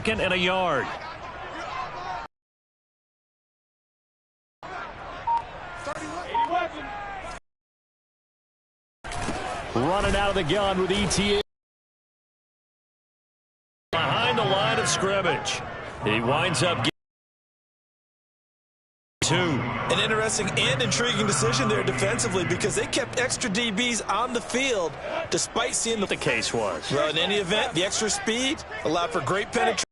Second and a yard. Running out of the gun with ETA behind the line of scrimmage. He winds up getting 2. An interesting and intriguing decision there defensively because they kept extra DBs on the field despite seeing the case was. Well, in any event, the extra speed allowed for great penetration.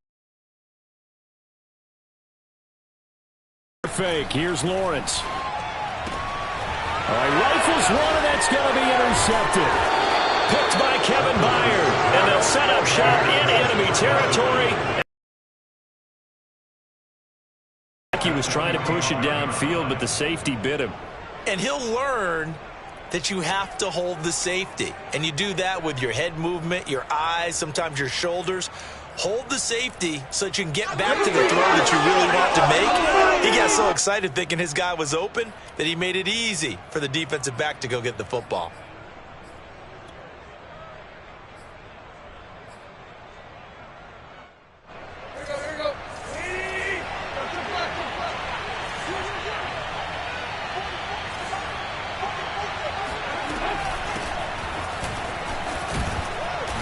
Fake. Here's Lawrence. All right, rifles one, and that's going to be intercepted. Picked by Kevin Byard, and they'll set up shop in enemy territory. He was trying to push it downfield, but the safety bit him. And he'll learn that you have to hold the safety. And you do that with your head movement, your eyes, sometimes your shoulders. Hold the safety so that you can get back to the throw that you really want to make. He got so excited thinking his guy was open that he made it easy for the defensive back to go get the football.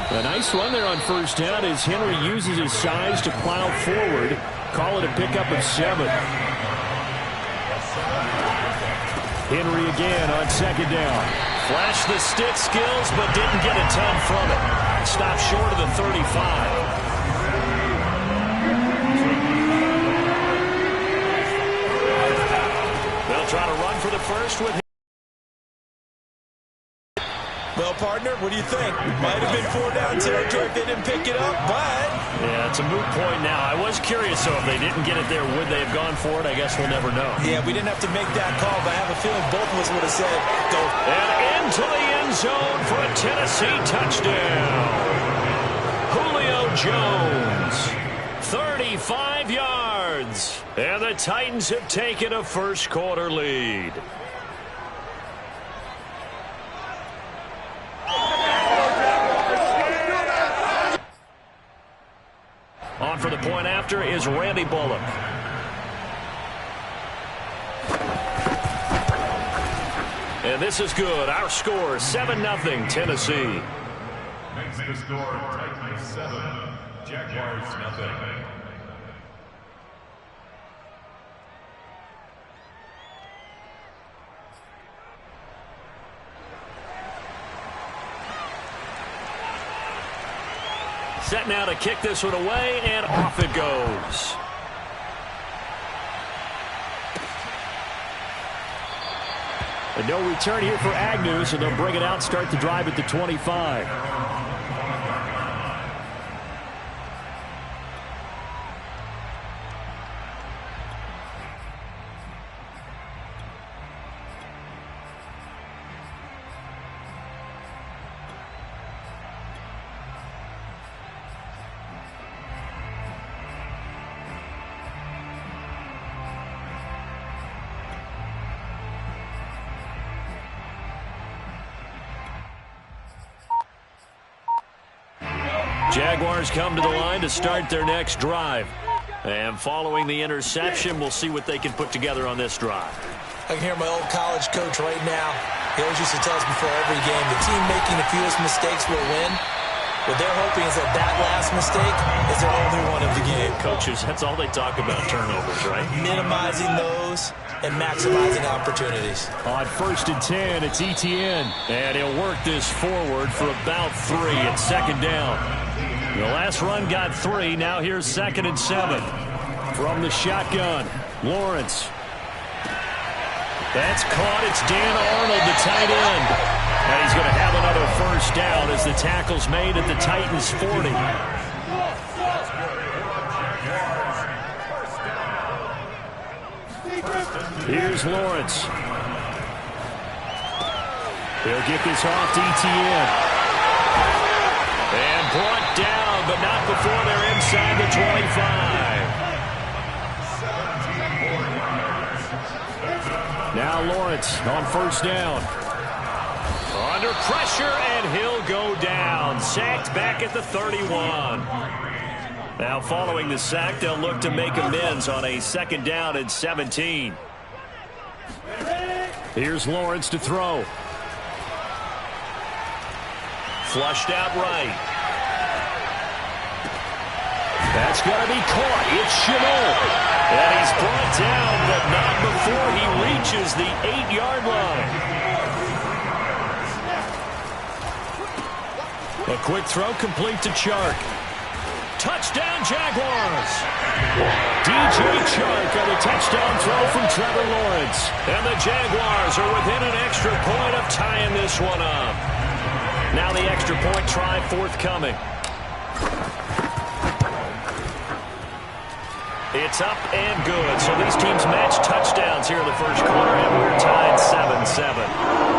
A nice run there on first down as Henry uses his size to plow forward. Call it a pickup of 7. Henry again on second down. Flashed the stick skills, but didn't get a ton from it. Stopped short of the 35. They'll try to run for the first with him. Well, partner, what do you think? Might have been 4-down territory if they didn't pick it up, but... Yeah, it's a moot point now. I was curious, so if they didn't get it there, would they have gone for it? I guess we'll never know. Yeah, we didn't have to make that call, but I have a feeling both of us would have said, go. And into the end zone for a Tennessee touchdown. Julio Jones, 35 yards. And the Titans have taken a first-quarter lead. On for the point after is Randy Bullock. And this is good. Our score, 7-0 Tennessee. Makes the score Titans 7, Jaguars 0. Set now to kick this one away, and off it goes. And no return here for Agnew, so they'll bring it out, start the drive at the 25. Jaguars come to the line to start their next drive. And following the interception, we'll see what they can put together on this drive. I can hear my old college coach right now. He always used to tell us before every game, the team making the fewest mistakes will win. What they're hoping is that that last mistake is their only one of the game. Coaches, that's all they talk about, turnovers, right? Minimizing those and maximizing opportunities. On 1st and 10, it's Etienne. And he'll work this forward for about 3 at second down. The last run got 3. Now here's 2nd and 7. From the shotgun, Lawrence. That's caught. It's Dan Arnold, the tight end. And he's going to have another first down as the tackle's made at the Titans' 40. Here's Lawrence. He'll get this off to Etienne. And brought down, but not before they're inside the 25. Now Lawrence on first down. Under pressure, and he'll go down. Sacked back at the 31. Now following the sack, they'll look to make amends on a 2nd down and 17. Here's Lawrence to throw. Flushed out right. That's going to be caught. It's Shenault. And he's brought down, but not before he reaches the 8-yard line. A quick throw complete to Chark. Touchdown, Jaguars. DJ Chark on a touchdown throw from Trevor Lawrence. And the Jaguars are within an extra point of tying this one up. Now the extra point try forthcoming. It's up and good. So these teams match touchdowns here in the first quarter, and we're tied 7-7.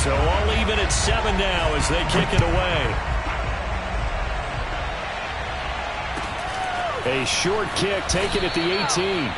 So all even at 7 now as they kick it away. A short kick taken at the 18.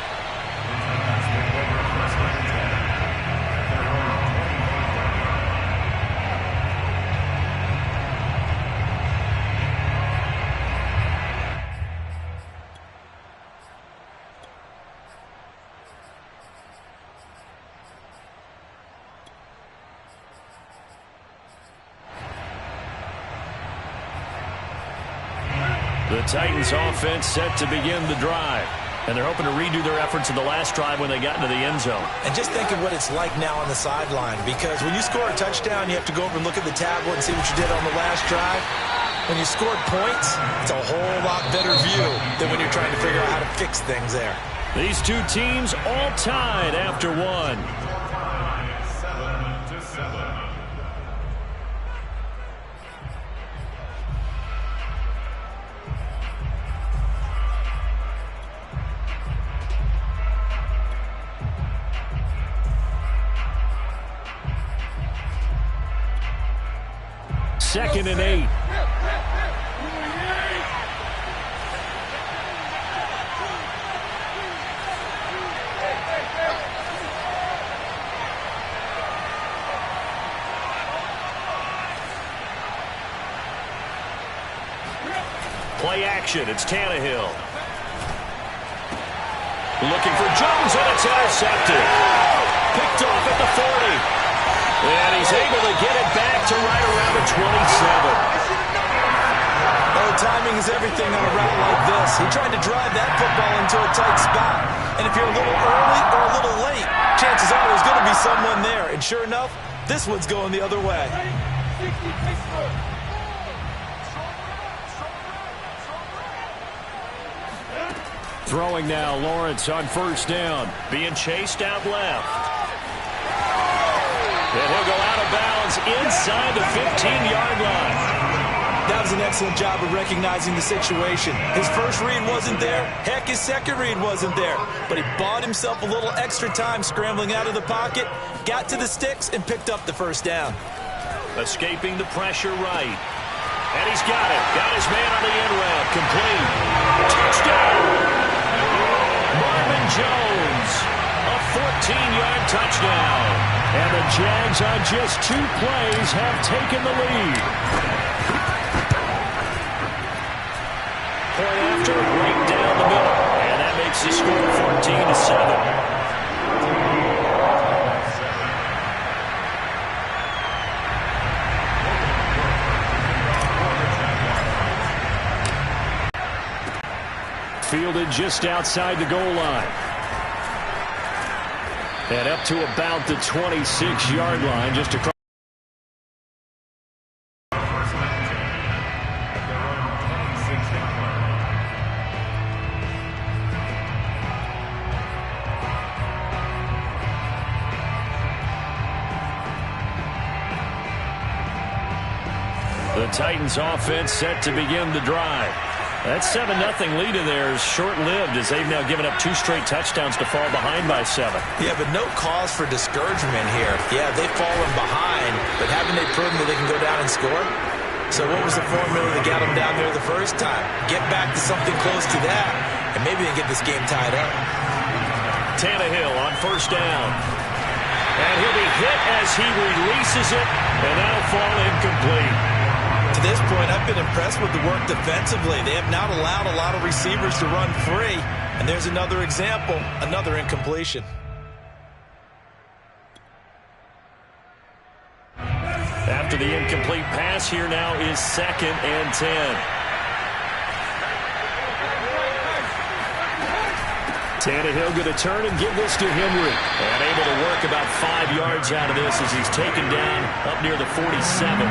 The Titans offense set to begin the drive. And they're hoping to redo their efforts in the last drive when they got into the end zone. And just think of what it's like now on the sideline, because when you score a touchdown, you have to go over and look at the tablet and see what you did on the last drive. When you scored points, it's a whole lot better view than when you're trying to figure out how to fix things there. These two teams all tied after one. 7-7. Second and 8. Play action. It's Tannehill. Looking for Jones, and it's intercepted. Picked off at the 40. And he's able to get it back to right around the 27. Oh, timing is everything on a route like this. He tried to drive that football into a tight spot. And if you're a little early or a little late, chances are there's going to be someone there. And sure enough, this one's going the other way. Throwing now, Lawrence on first down. Being chased out left. And he'll go out of bounds inside the 15-yard line. That was an excellent job of recognizing the situation. His first read wasn't there. Heck, his second read wasn't there. But he bought himself a little extra time scrambling out of the pocket, got to the sticks, and picked up the first down. Escaping the pressure right. And he's got it. Got his man on the end route. Complete. Touchdown! Marvin Jones. A 14-yard touchdown. And the Jags on just 2 plays have taken the lead. Point after, right down the middle. And that makes the score 14-7. Fielded just outside the goal line. And up to about the 26-yard line, just across. The Titans offense set to begin the drive. That 7-0 lead of theirs short-lived as they've now given up 2 straight touchdowns to fall behind by 7. Yeah, but no cause for discouragement here. Yeah, they've fallen behind, but haven't they proven that they can go down and score? So what was the formula that got them down there the first time? Get back to something close to that, and maybe they get this game tied up. Tannehill on first down. And he'll be hit as he releases it, and that'll fall incomplete. To this point, I've been impressed with the work defensively. They have not allowed a lot of receivers to run free. And there's another example, another incompletion. After the incomplete pass, here now is 2nd and 10. Tannehill going to turn and give this to Henry. And able to work about 5 yards out of this as he's taken down up near the 47.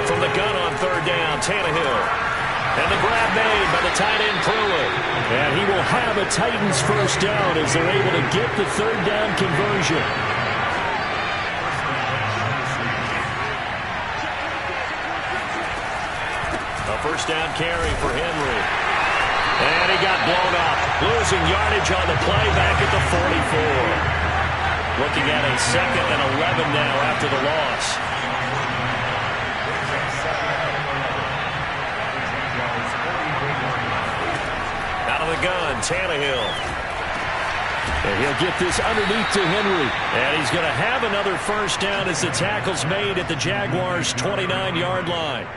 From the gun on 3rd down, Tannehill. And the grab made by the tight end Pruitt. And he will have a Titans first down as they're able to get the 3rd down conversion. A first down carry for Henry. And he got blown up. Losing yardage on the play back at the 44. Looking at a 2nd and 11 now after the loss. Out of the gun, Tannehill. And he'll get this underneath to Henry. And he's going to have another first down as the tackle's made at the Jaguars' 29-yard line.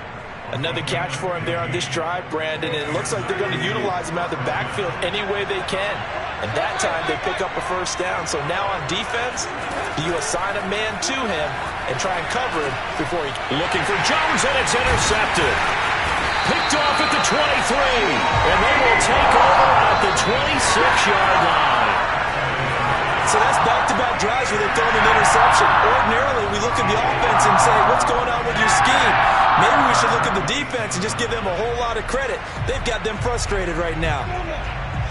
Another catch for him there on this drive, Brandon, and it looks like they're going to utilize him out of the backfield any way they can. And that time they pick up a first down. So now on defense, do you assign a man to him and try and cover him before he... Looking for Jones, and it's intercepted. Picked off at the 23. And they will take over at the 26-yard line. So that's back-to-back drives where they've thrown an interception. Ordinarily, we look at the offense and say, what's going on with your scheme? Maybe we should look at the defense and just give them a whole lot of credit. They've got them frustrated right now.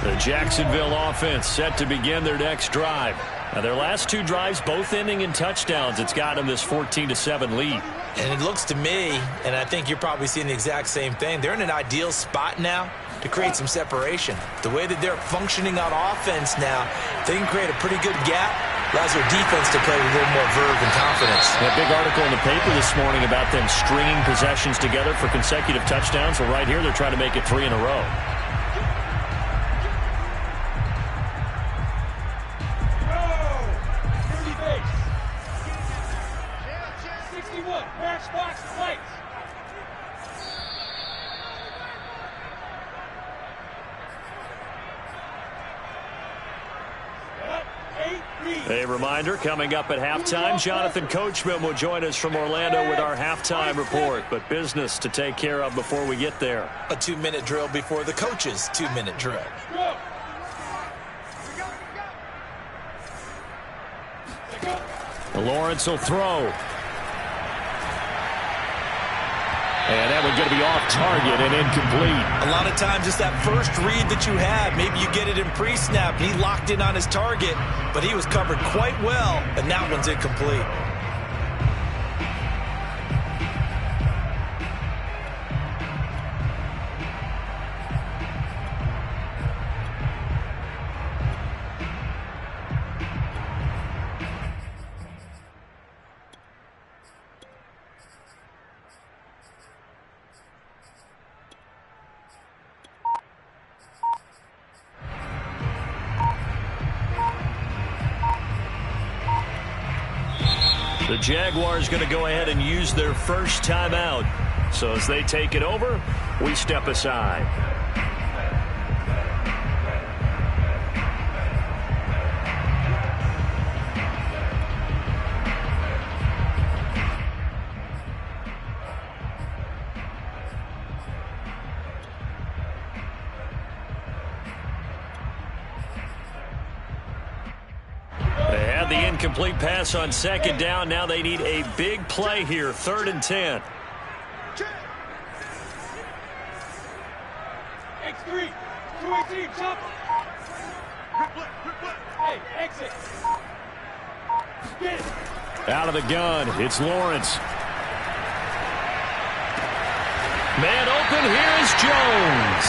The Jacksonville offense set to begin their next drive. Now, their last 2 drives, both ending in touchdowns. It's got them this 14-7 lead. And it looks to me, and I think you're probably seeing the exact same thing, they're in an ideal spot now to create some separation. The way that they're functioning on offense now, they can create a pretty good gap. Allows their defense to play with a little more verve and confidence. A big article in the paper this morning about them stringing possessions together for consecutive touchdowns. Well, right here, they're trying to make it 3 in a row. A reminder, coming up at halftime, Jonathan Coachman will join us from Orlando with our halftime report, but business to take care of before we get there. A 2-minute drill before the coach's 2-minute drill. Lawrence will throw. And that one's going to be off target and incomplete. A lot of times it's that first read that you have. Maybe you get it in pre-snap. He locked in on his target, but he was covered quite well, and that one's incomplete. The Jaguars going to go ahead and use their first timeout. So as they take it over, we step aside. Incomplete pass on 2nd down. Now they need a big play here. 3rd and 10. X3, 218, chop. Hey, exit. Get it. Out of the gun, it's Lawrence. Man open, here is Jones.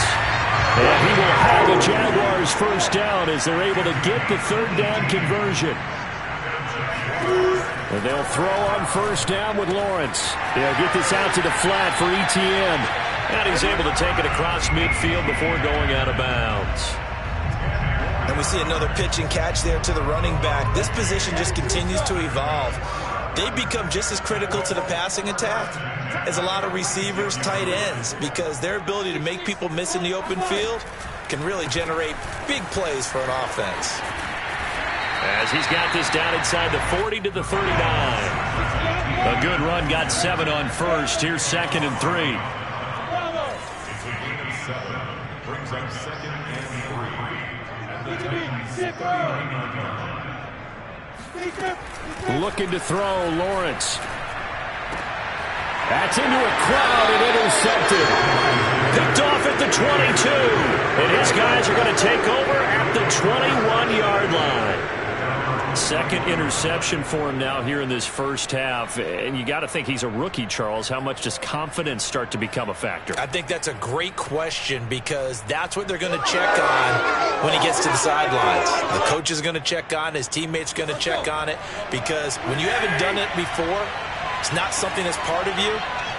And he will have the Jaguars first down as they're able to get the 3rd down conversion. And they'll throw on first down with Lawrence. They'll get this out to the flat for Etienne. And he's able to take it across midfield before going out of bounds. And we see another pitch and catch there to the running back. This position just continues to evolve. They become just as critical to the passing attack as a lot of receivers, tight ends, because their ability to make people miss in the open field can really generate big plays for an offense. As he's got this down inside the 40 to the 39. A good run, got 7 on first. Here's 2nd and 3. It's a gain of 7. Brings up 2nd and 3. Looking to throw, Lawrence. That's into a crowd and intercepted. Picked off at the 22. And his guys are going to take over at the 21-yard line. Second interception for him now here in this first half. And you got to think he's a rookie, Charles. How much does confidence start to become a factor? I think that's a great question because that's what they're going to check on when he gets to the sidelines. The coach is going to check on, his teammates going to check on it, because when you haven't done it before, it's not something that's part of you.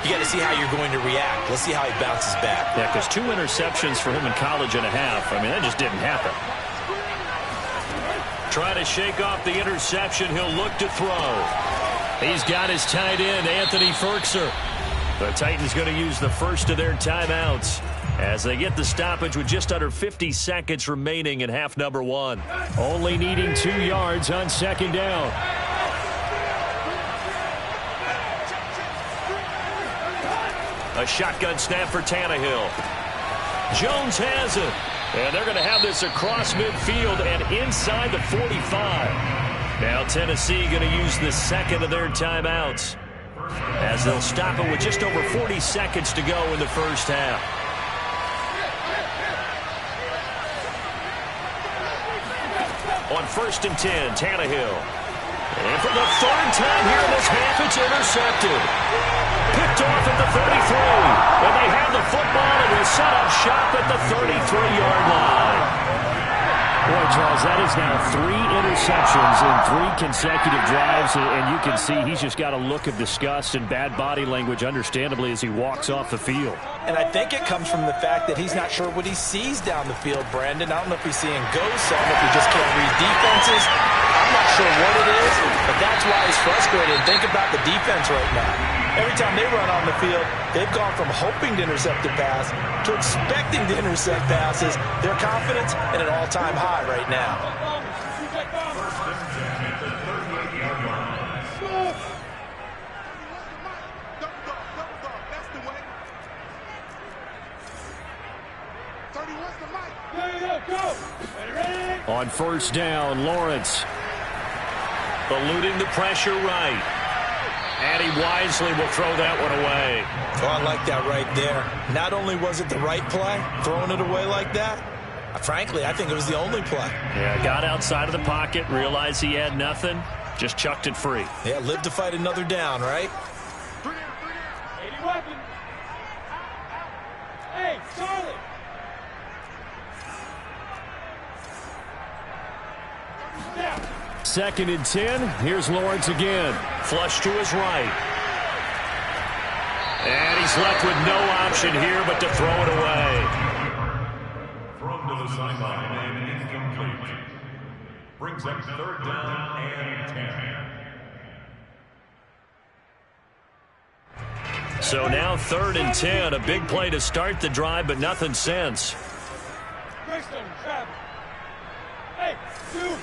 You got to see how you're going to react. Let's see how he bounces back. Yeah, because 2 interceptions for him in college and a half. I mean, that just didn't happen. Trying to shake off the interception. He'll look to throw. He's got his tight end, Anthony Firkser. The Titans going to use the first of their timeouts as they get the stoppage with just under 50 seconds remaining in half number 1. Only needing 2 yards on 2nd down. A shotgun snap for Tannehill. Jones has it. And they're going to have this across midfield and inside the 45. Now Tennessee going to use the 2nd of their timeouts as they'll stop it with just over 40 seconds to go in the first half. On 1st and 10, Tannehill. And for the 3rd time here in this half, it's intercepted. Picked off at the 33. And they have the football and will set up shop at the 33-yard line. Boy, Charles, that is now 3 interceptions in 3 consecutive drives, and you can see he's just got a look of disgust and bad body language, understandably, as he walks off the field. And I think it comes from the fact that he's not sure what he sees down the field, Brandon. I don't know if he's seeing ghosts. I don't know if he just can't read defenses. I'm not sure what it is, but that's why he's frustrated. Think about the defense right now. Every time they run on the field, they've gone from hoping to intercept a pass to expecting to intercept passes. Their confidence at an all-time high right now. On 1st down, Lawrence eluding the pressure right. And he wisely will throw that one away. Oh, I like that right there. Not only was it the right play, throwing it away like that, frankly, I think it was the only play. Yeah, got outside of the pocket, realized he had nothing, just chucked it free. Yeah, live to fight another down, right? 80 weapon. Hey, Charlie. Down. 2nd and 10. Here's Lawrence again. Flush to his right. And he's left with no option here but to throw it away. Thrown to the sideline and incomplete. Brings up 3rd down and 10. So now 3rd and 10. A big play to start the drive, but nothing since. Greystone, travel. Hey, 2.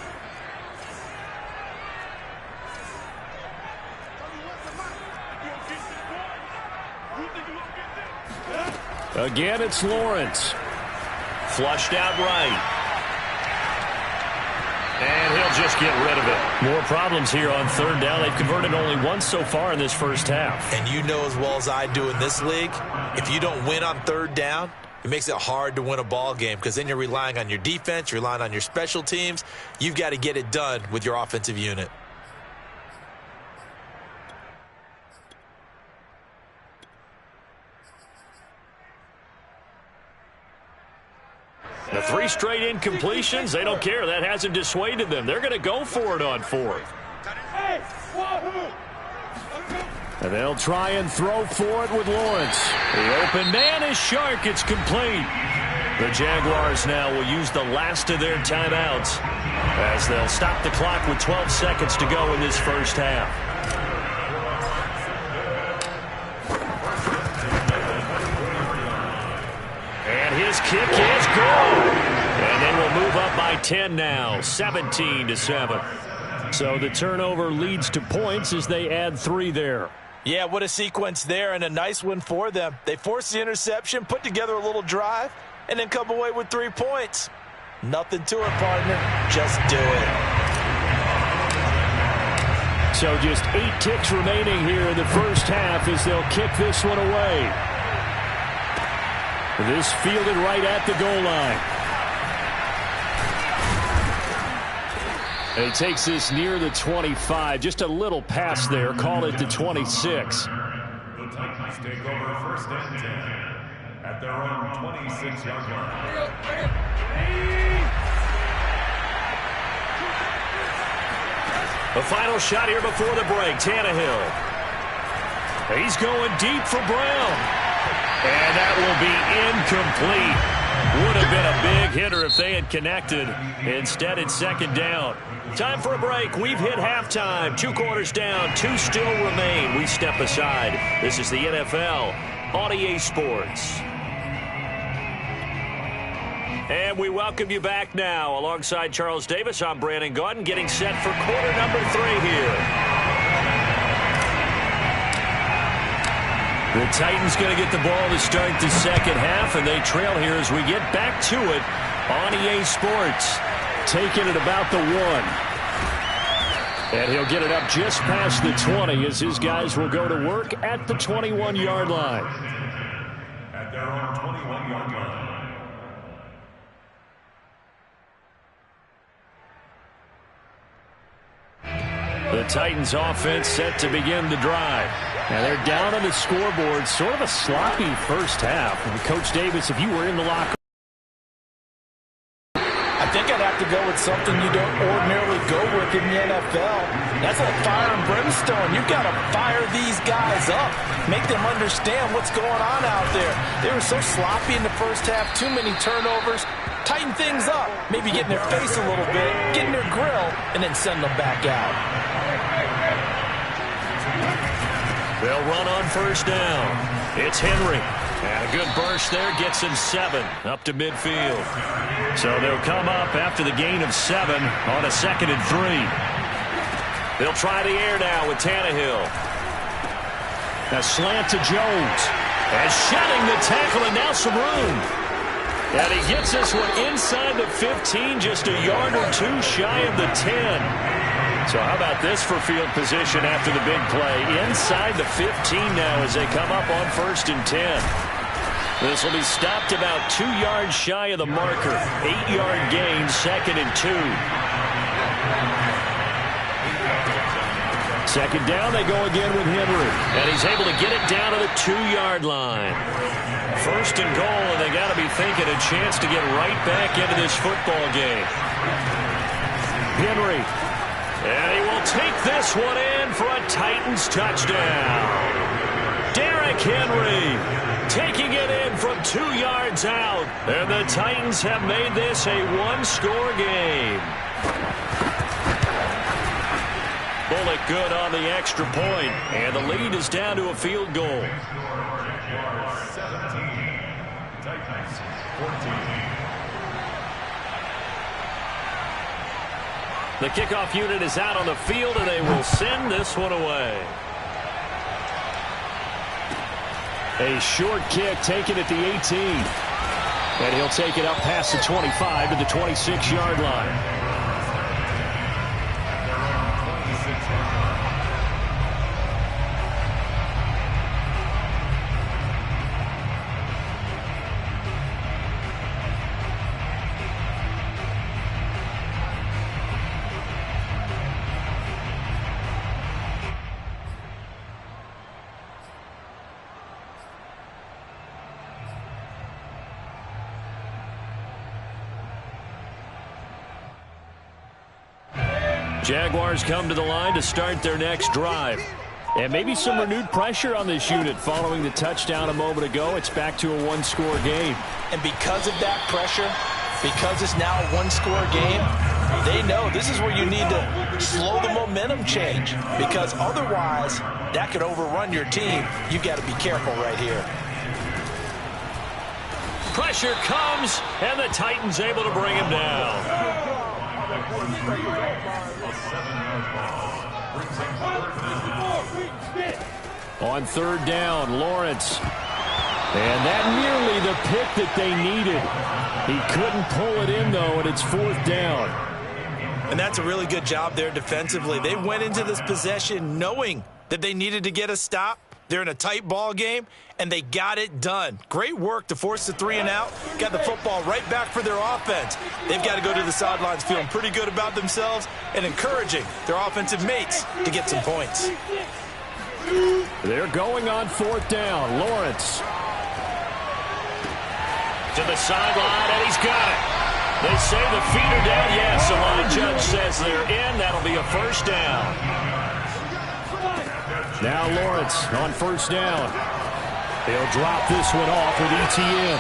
Again, it's Lawrence. Flushed out right. And he'll just get rid of it. More problems here on 3rd down. They've converted only once so far in this first half. And you know as well as I do in this league, if you don't win on 3rd down, it makes it hard to win a ball game because then you're relying on your defense, you're relying on your special teams. You've got to get it done with your offensive unit. The 3 straight incompletions, they don't care. That hasn't dissuaded them. They're going to go for it on 4th. Hey, Wahoo! And they'll try and throw for it with Lawrence. The open man is Shark. It's complete. The Jaguars now will use the last of their timeouts as they'll stop the clock with 12 seconds to go in this first half. And his kick is good. And they will move up by 10 now, 17-7. So the turnover leads to points as they add 3 there. Yeah, what a sequence there, and a nice one for them. They force the interception, put together a little drive, and then come away with 3 points. Nothing to it, partner. Just do it. So just 8 ticks remaining here in the first half as they'll kick this one away. This fielded right at the goal line. And he takes this near the 25. Just a little pass there. Call it the 26. The Titans take over first and 10 at their own 26-yard line. The final shot here before the break. Tannehill. He's going deep for Brown. And that will be incomplete. Would have been a big hitter if they had connected. Instead, it's second down. Time for a break. We've hit halftime. 2 quarters down. 2 still remain. We step aside. This is the NFL on EA Sports. And we welcome you back now. Alongside Charles Davis, I'm Brandon Gaudin, getting set for quarter number 3 here. The Titans going to get the ball to start the second half, and they trail here as we get back to it on EA Sports. Taking it about the 1. And he'll get it up just past the 20 as his guys will go to work at the 21-yard line. At their own 21-yard line. The Titans offense set to begin the drive. Now they're down on the scoreboard. Sort of a sloppy first half. And Coach Davis, if you were in the locker room, I think I'd have to go with something you don't ordinarily go with in the NFL. That's like fire and brimstone. You've got to fire these guys up. Make them understand what's going on out there. They were so sloppy in the first half. Too many turnovers. Tighten things up. Maybe get in their face a little bit. Get in their grill. And then send them back out. They'll run on first down. It's Henry. And a good burst there gets him 7 up to midfield. So they'll come up after the gain of 7 on a 2nd and 3. They'll try the air now with Tannehill. A slant to Jones. And shedding the tackle, and now some room. And he gets this one inside the 15, just a yard or 2 shy of the 10. So how about this for field position after the big play? Inside the 15 now as they come up on 1st and 10. This will be stopped about 2 yards shy of the marker. 8-yard gain, 2nd and 2. Second down, they go again with Henry. And he's able to get it down to the 2-yard line. 1st and goal, and they got to be thinking a chance to get right back into this football game. Henry. And he will take this one in for a Titans touchdown. Derrick Henry taking it in from 2 yards out. And the Titans have made this a 1-score game. Bullock good on the extra point, and the lead is down to a field goal. Jaguars 17, Titans 14. The kickoff unit is out on the field, and they will send this one away. A short kick taken at the 18. And he'll take it up past the 25 to the 26-yard line. Jaguars come to the line to start their next drive. And maybe some renewed pressure on this unit following the touchdown a moment ago. It's back to a one-score game. And because of that pressure, because it's now a one-score game, they know this is where you need to slow the momentum change, because otherwise that could overrun your team. You've got to be careful right here. Pressure comes, and the Titans able to bring him down. On third down, Lawrence. And that nearly the pick that they needed. He couldn't pull it in, though, and it's fourth down. And that's a really good job there defensively. They went into this possession knowing that they needed to get a stop. They're in a tight ball game, and they got it done. Great work to force the 3 and out. Got the football right back for their offense. They've got to go to the sidelines feeling pretty good about themselves and encouraging their offensive mates to get some points. They're going on fourth down. Lawrence. To the sideline, and he's got it. They say the feet are down. Yes, the line judge says they're in. That'll be a first down. Now Lawrence on first down. He'll drop this one off with ETN.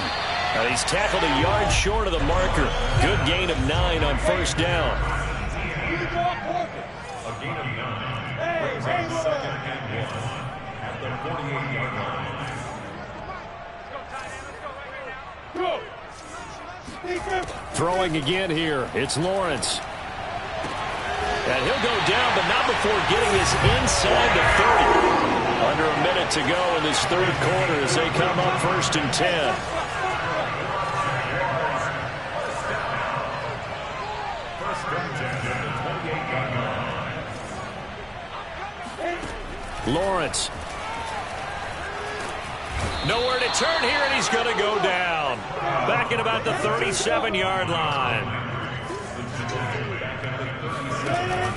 He's tackled a yard short of the marker. Good gain of 9 on first down. A gain of 9. Brings up second and 1 at the 48-yard line. Throwing again here. It's Lawrence. And he'll go down, but not before getting his inside the 30. Under a minute to go in this third quarter as they come up first and 10. Lawrence. Nowhere to turn here, and he's going to go down. Back at about the 37-yard line.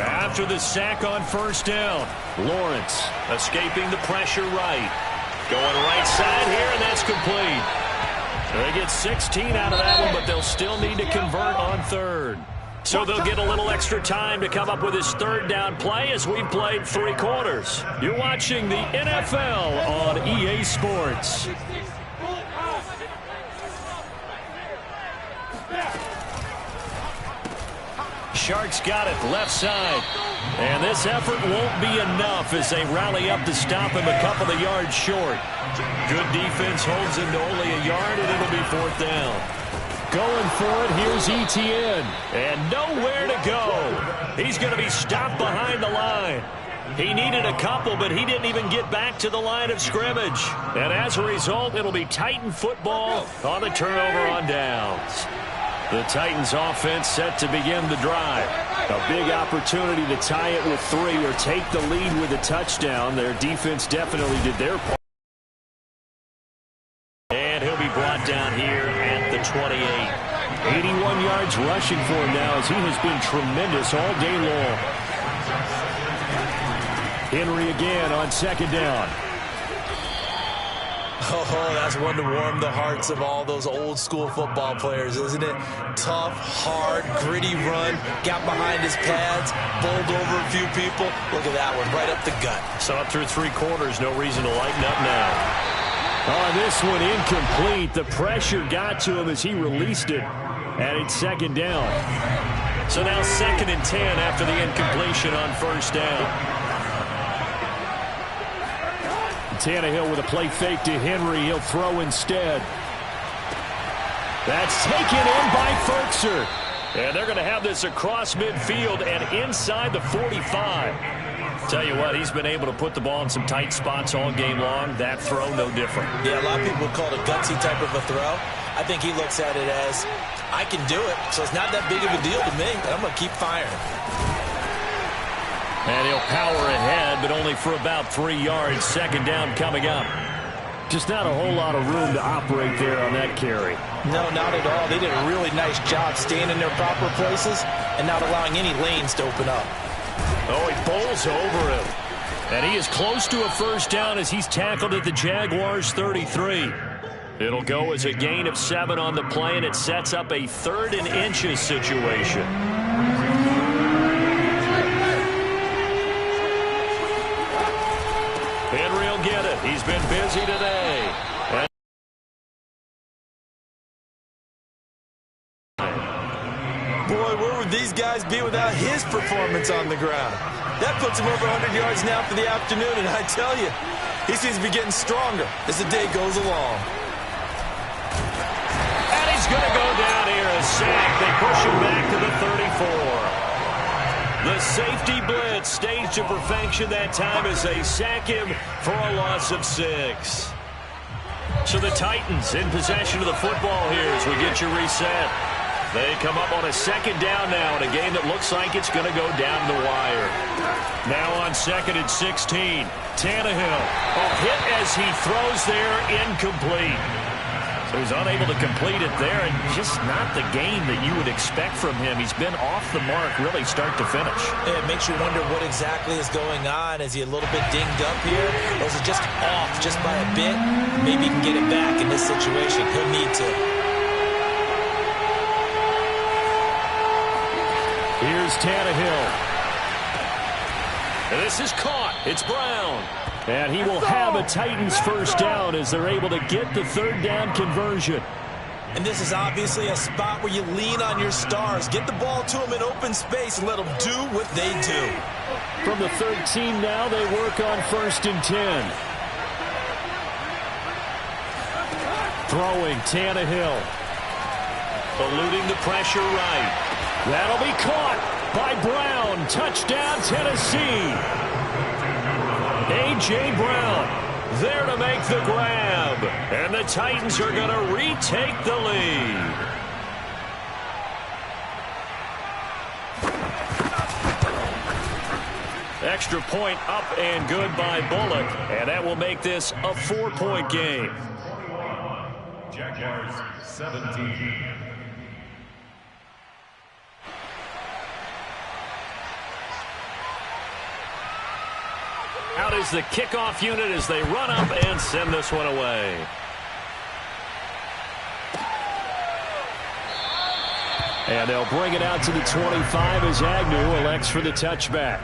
After the sack on first down, Lawrence escaping the pressure right. Going right side here, and that's complete. They get 16 out of that one, but they'll still need to convert on third. So they'll get a little extra time to come up with his third down play as we've played 3 quarters. You're watching the NFL on EA Sports. Sharks got it left side. And this effort won't be enough as they rally up to stop him a couple of yards short. Good defense holds him to only a yard, and it'll be fourth down. Going for it, here's ETN. And nowhere to go. He's going to be stopped behind the line. He needed a couple, but he didn't even get back to the line of scrimmage. And as a result, it'll be Titan football on the turnover on downs. The Titans offense set to begin the drive. A big opportunity to tie it with 3 or take the lead with a touchdown. Their defense definitely did their part. And he'll be brought down here at the 28. 81 yards rushing for him now as he has been tremendous all day long. Henry again on second down. Oh, that's one to warm the hearts of all those old school football players, isn't it? Tough, hard, gritty run, got behind his pads, bowled over a few people. Look at that one, right up the gut. Saw it through 3 quarters, no reason to lighten up now. Oh, this one incomplete. The pressure got to him as he released it, and it's second down. So now second and 10 after the incompletion on first down. Tannehill with a play fake to Henry. He'll throw instead. That's taken in by Fertzer. And they're going to have this across midfield and inside the 45. Tell you what, he's been able to put the ball in some tight spots all game long. That throw, no different. Yeah, a lot of people would call it a gutsy type of a throw. I think he looks at it as, I can do it, so it's not that big of a deal to me, and I'm going to keep firing. And he'll power ahead, but only for about 3 yards. Second down coming up. Just not a whole lot of room to operate there on that carry. No, not at all. They did a really nice job staying in their proper places and not allowing any lanes to open up. Oh, he bowls over him. And he is close to a first down as he's tackled at the Jaguars' 33. It'll go as a gain of 7 on the play, and it sets up a 3rd and inches situation. He's been busy today. Boy, where would these guys be without his performance on the ground? That puts him over 100 yards now for the afternoon, and I tell you, he seems to be getting stronger as the day goes along. And he's going to go down here as sacked. They push him back to the 34. The safety blitz staged to perfection that time as they sack him for a loss of 6. So the Titans in possession of the football here as we get you reset. They come up on a second down now in a game that looks like it's going to go down the wire. Now on 2nd and 16. Tannehill. A hit as he throws there, incomplete. So he's unable to complete it there, and just not the game that you would expect from him. He's been off the mark really start to finish. It makes you wonder what exactly is going on. Is he a little bit dinged up here, or is it just off just by a bit? Maybe he can get it back in this situation. He'll need to. Here's Tannehill. And this is caught. It's Brown. And he will have a Titans first down as they're able to get the third down conversion. And this is obviously a spot where you lean on your stars. Get the ball to them in open space and let them do what they do. From the 13 now, they work on 1st and 10. Throwing Tannehill. Eluding the pressure right. That'll be caught by Brown. Touchdown, Tennessee. A.J. Brown there to make the grab. And the Titans are going to retake the lead. Extra point up and good by Bullock. And that will make this a 4-point game. Jaguars 17. Out is the kickoff unit as they run up and send this one away. And they'll bring it out to the 25 as Agnew elects for the touchback.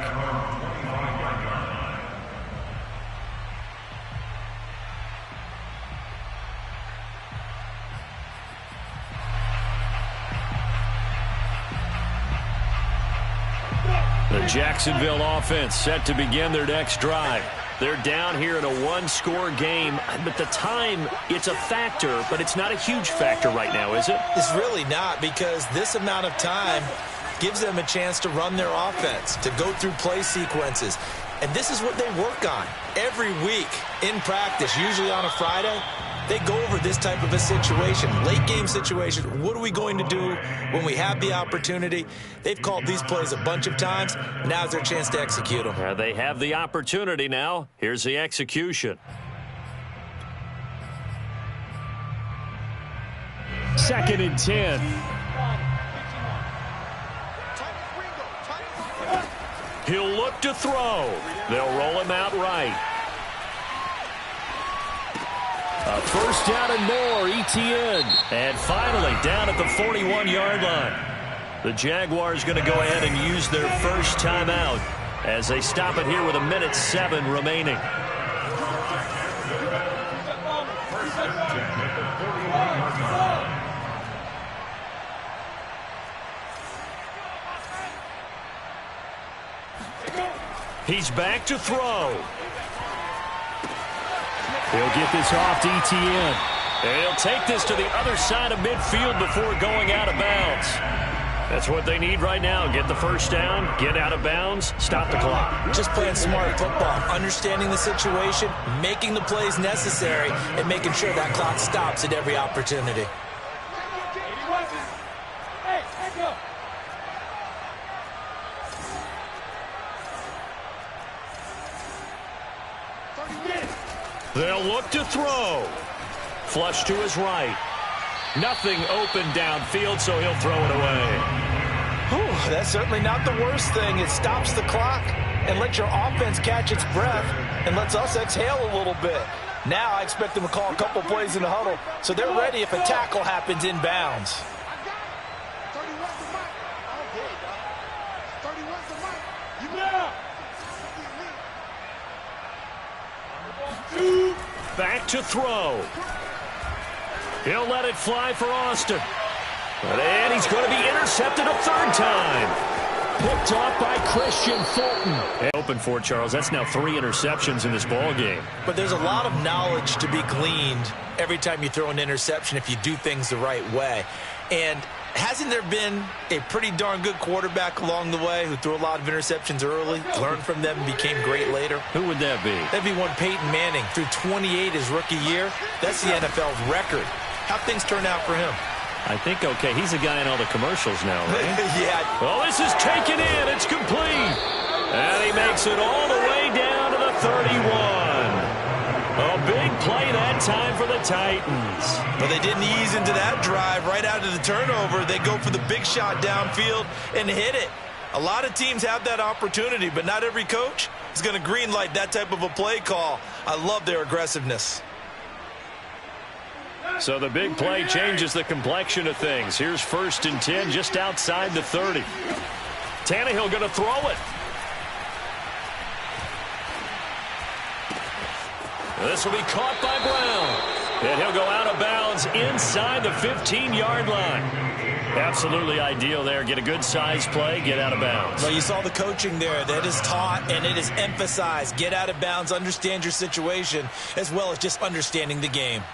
The Jacksonville offense set to begin their next drive. They're down here in a one-score game, but the time, it's a factor, but it's not a huge factor right now, is it? It's really not, because this amount of time gives them a chance to run their offense, to go through play sequences. And this is what they work on every week in practice, usually on a Friday. They go over this type of a situation, late game situation. What are we going to do when we have the opportunity? They've called these plays a bunch of times. Now's their chance to execute them. They have the opportunity now. Here's the execution. 2nd and 10. He'll look to throw. They'll roll him out right. A first down and more, ETN. And finally, down at the 41-yard line. The Jaguars going to go ahead and use their first timeout as they stop it here with 1:07 remaining. He's back to throw. He'll get this off to ETN. And he'll take this to the other side of midfield before going out of bounds. That's what they need right now. Get the first down, get out of bounds, stop the clock. Just playing smart football, understanding the situation, making the plays necessary, and making sure that clock stops at every opportunity. Hey, back up. They'll look to throw. Flush to his right. Nothing open downfield, so he'll throw it away. Whew, that's certainly not the worst thing. It stops the clock and lets your offense catch its breath and lets us exhale a little bit. Now I expect them to call a couple plays in the huddle, so they're ready if a tackle happens in bounds. Back to throw. He'll let it fly for Austin. And he's going to be intercepted a third time. Picked off by Christian Fulton. Open for Charles. That's now 3 interceptions in this ball game. But there's a lot of knowledge to be gleaned every time you throw an interception if you do things the right way. And hasn't there been a pretty darn good quarterback along the way who threw a lot of interceptions early, learned from them, and became great later? Who would that be? That'd be one Peyton Manning. Threw 28 his rookie year. That's the NFL's record. How'd things turn out for him? I think, okay, he's a guy in all the commercials now, right? Yeah. Well, this is taken in. It's complete. And he makes it all the way down to the 31. A big play that time for the Titans. But they didn't ease into that drive right out of the turnover. They go for the big shot downfield and hit it. A lot of teams have that opportunity, but not every coach is going to green light that type of a play call. I love their aggressiveness. So the big play changes the complexion of things. Here's 1st and 10 just outside the 30. Tannehill going to throw it. This will be caught by Brown. And he'll go out of bounds inside the 15-yard line. Absolutely ideal there. Get a good size play, get out of bounds. Well, you saw the coaching there. That is taught and it is emphasized. Get out of bounds, understand your situation, as well as just understanding the game.